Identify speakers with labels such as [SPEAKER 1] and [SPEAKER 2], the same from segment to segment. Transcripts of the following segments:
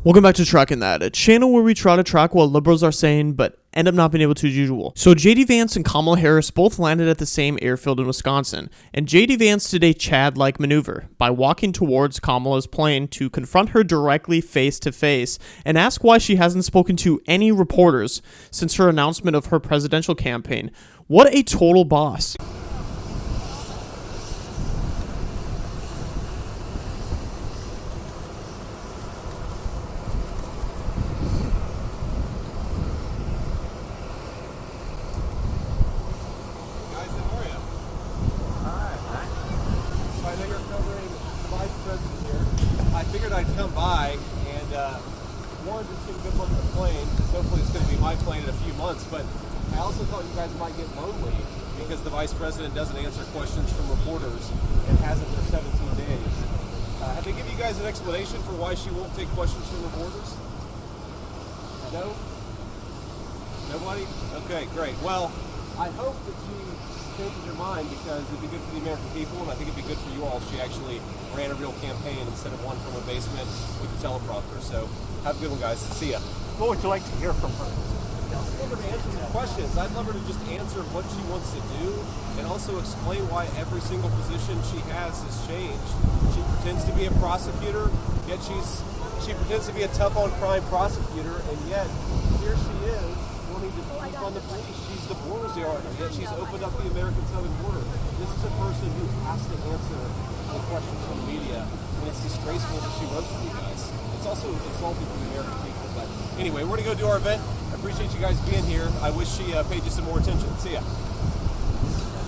[SPEAKER 1] Welcome back to Tracking That, a channel where we try to track what liberals are saying, but end up not being able to as usual. So JD Vance and Kamala Harris both landed at the same airfield in Wisconsin, and JD Vance did a Chad-like maneuver by walking towards Kamala's plane to confront her directly face to face and ask why she hasn't spoken to any reporters since her announcement of her presidential campaign. What a total boss.
[SPEAKER 2] I know you're covering the Vice President here. I figured I'd come by and one, just get a good look at the plane, because hopefully it's going to be my plane in a few months, but I also thought you guys might get lonely because the Vice President doesn't answer questions from reporters and hasn't for 17 days. Have they given you guys an explanation for why she won't take questions from reporters? No? Nobody? Okay, great. Well, I hope that she changes your mind, because it'd be good for the American people, and I think it'd be good for you all if she actually ran a real campaign instead of one from a basement with a teleprompter. So have a good one, guys. See ya.
[SPEAKER 3] What would you like to hear from her?
[SPEAKER 2] I'd love her to answer some questions. I'd love her to just answer what she wants to do and also explain why every single position she has changed. She pretends to be a prosecutor, yet she pretends to be a tough on crime prosecutor, and yet here she is wanting to defund the police. She's the border czar, yet she's opened up the American southern border. This is a person who has to answer the questions from the media, and it's disgraceful that she runs for you guys. It's also insulting for the American people. But anyway, we're going to go do our event. I appreciate you guys being here. I wish she paid you some more attention. See ya.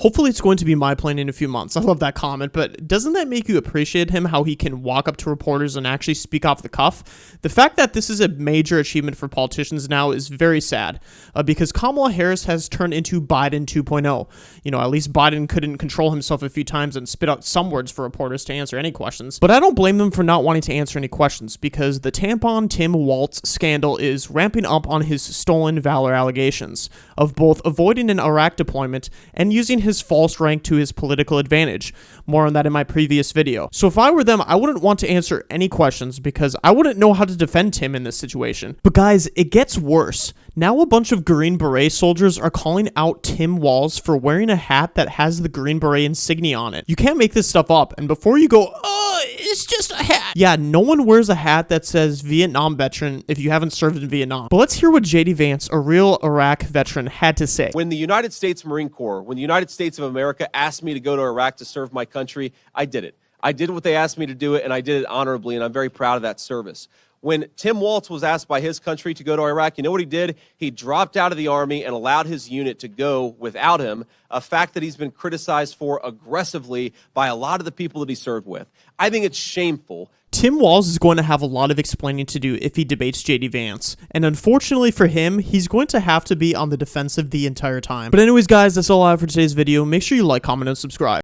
[SPEAKER 1] Hopefully it's going to be my plane in a few months. I love that comment, but doesn't that make you appreciate him, how he can walk up to reporters and actually speak off the cuff? The fact that this is a major achievement for politicians now is very sad, because Kamala Harris has turned into Biden 2.0. You know, at least Biden couldn't control himself a few times and spit out some words for reporters to answer any questions. But I don't blame them for not wanting to answer any questions, because the tampon Tim Walz scandal is ramping up on his stolen valor allegations of both avoiding an Iraq deployment and using his false rank to his political advantage. More on that in my previous video. So if I were them, I wouldn't want to answer any questions, because I wouldn't know how to defend Tim in this situation. But guys, it gets worse. Now a bunch of Green Beret soldiers are calling out Tim Walz for wearing a hat that has the Green Beret insignia on it. You can't make this stuff up, and before you go, oh, it's just a hat. Yeah, no one wears a hat that says Vietnam veteran if you haven't served in Vietnam. But let's hear what JD Vance, a real Iraq veteran, had to say.
[SPEAKER 2] When the United States Marine Corps, when the United States of America asked me to go to Iraq to serve my country, I did it. I did what they asked me to do it, and I did it honorably, and I'm very proud of that service. When Tim Walz was asked by his country to go to Iraq, you know what he did? He dropped out of the Army and allowed his unit to go without him, a fact that he's been criticized for aggressively by a lot of the people that he served with. I think it's shameful.
[SPEAKER 1] Tim Walz is going to have a lot of explaining to do if he debates JD Vance, and unfortunately for him, he's going to have to be on the defensive the entire time. But anyways guys, that's all I have for today's video. Make sure you like, comment, and subscribe.